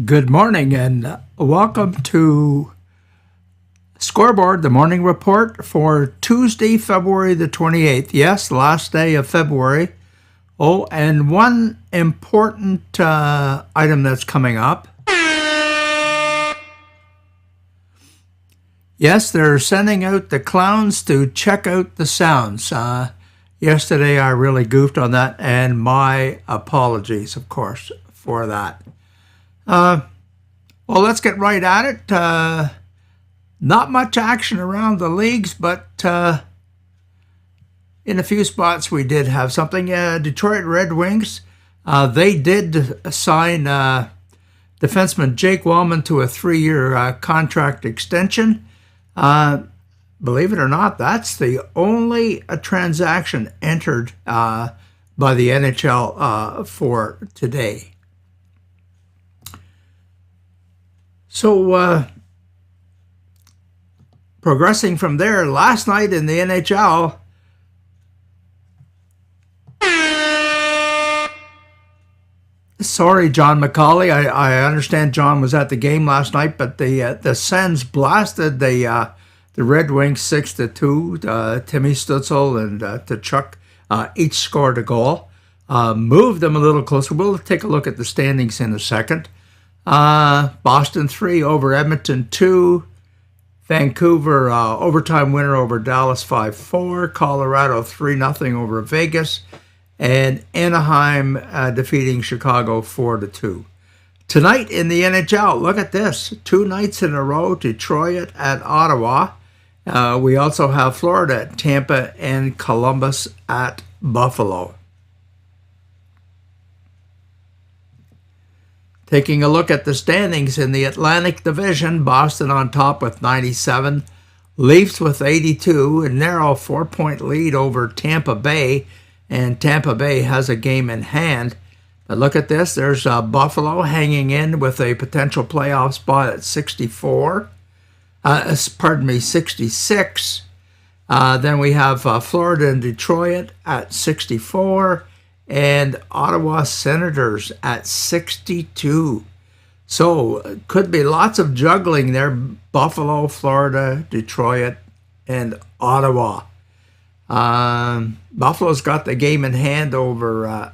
Good morning and welcome to Scoreboard, the morning report for Tuesday, February the 28th. Yes, last day of February. Oh, and one important item that's coming up. Yes, they're sending out the clowns to check out the sounds. Yesterday I really goofed on that, and my apologies, of course, for that. Well, let's get right at it. Not much action around the leagues, but in a few spots we did have something. Detroit Red Wings, they did sign defenseman Jake Wellman to a 3-year contract extension. Believe it or not, that's the only transaction entered by the NHL for today. So, progressing from there, last night in the NHL, sorry, John McCauley, I understand John was at the game last night, but the Sens blasted the Red Wings 6-2. Timmy Stutzel and Tkachuk each scored a goal. Moved them a little closer. We'll take a look at the standings in a second. Boston 3 over Edmonton 2. Vancouver overtime winner over Dallas 5-4. Colorado 3-0 over Vegas. And Anaheim defeating Chicago 4-2. Tonight in the NHL, look at this. 2 nights in a row, Detroit at Ottawa. We also have Florida at Tampa and Columbus at Buffalo. Taking a look at the standings in the Atlantic Division, Boston on top with 97, Leafs with 82, a narrow 4-point lead over Tampa Bay, and Tampa Bay has a game in hand. But look at this, there's Buffalo hanging in with a potential playoff spot at 66. Then we have Florida and Detroit at 64. And Ottawa Senators at 62. So could be lots of juggling there. Buffalo, Florida, Detroit, and Ottawa. Buffalo's got the game in hand over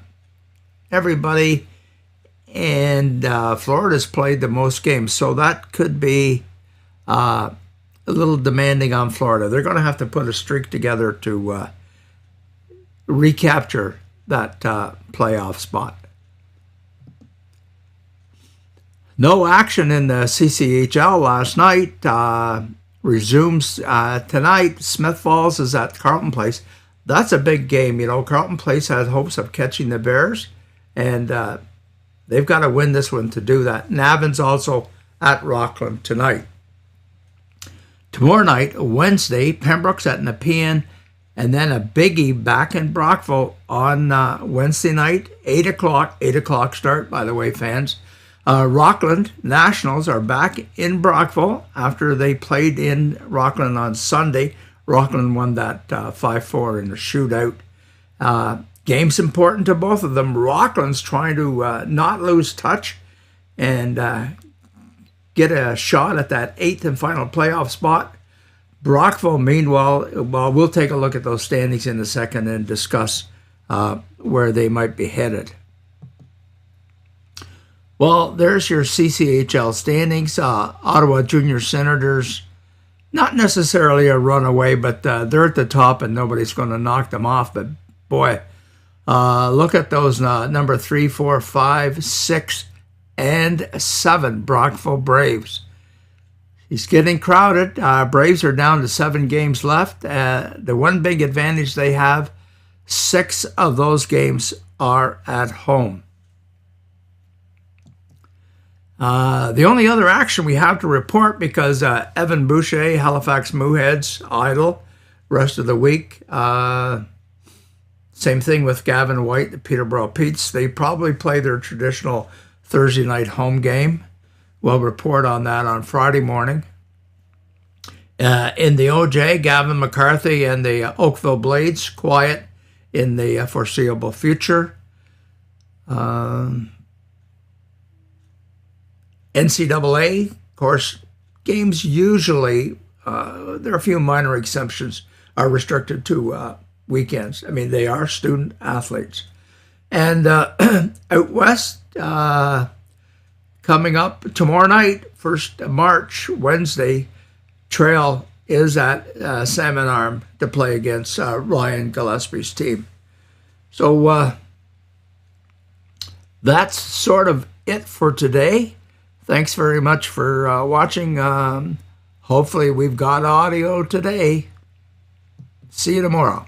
everybody. And Florida's played the most games. So that could be a little demanding on Florida. They're going to have to put a streak together to recapture that playoff spot. No action in the CCHL last night. Resumes tonight. Smith Falls is at Carleton Place. That's a big game. You know, Carleton Place has hopes of catching the Bears, and they've got to win this one to do that. Navin's also at Rockland tonight. Tomorrow night, Wednesday, Pembroke's at Nepean. And then a biggie back in Brockville on Wednesday night, 8 o'clock. 8 o'clock start, by the way, fans. Rockland Nationals are back in Brockville after they played in Rockland on Sunday. Rockland won that 5-4 in the shootout. Game's important to both of them. Rockland's trying to not lose touch and get a shot at that 8th and final playoff spot. Brockville, meanwhile, we'll take a look at those standings in a second and discuss where they might be headed. Well, there's your CCHL standings. Ottawa Junior Senators, not necessarily a runaway, but they're at the top and nobody's going to knock them off. But boy, look at those number 3, 4, 5, 6, and 7 Brockville Braves. It's getting crowded. Braves are down to 7 games left. The one big advantage they have, 6 of those games are at home. The only other action we have to report, because Evan Boucher, Halifax Mooheads, idle rest of the week. Same thing with Gavin White, the Peterborough Petes. They probably play their traditional Thursday night home game. We'll report on that on Friday morning. In the OJ, Gavin McCarthy and the Oakville Blades, quiet in the foreseeable future. NCAA, of course, games usually, there are a few minor exemptions, are restricted to weekends. I mean, they are student athletes. And out west, coming up tomorrow night, 1st March, Wednesday, Trail is at Salmon Arm to play against Ryan Gillespie's team. So that's sort of it for today. Thanks very much for watching. Hopefully we've got audio today. See you tomorrow.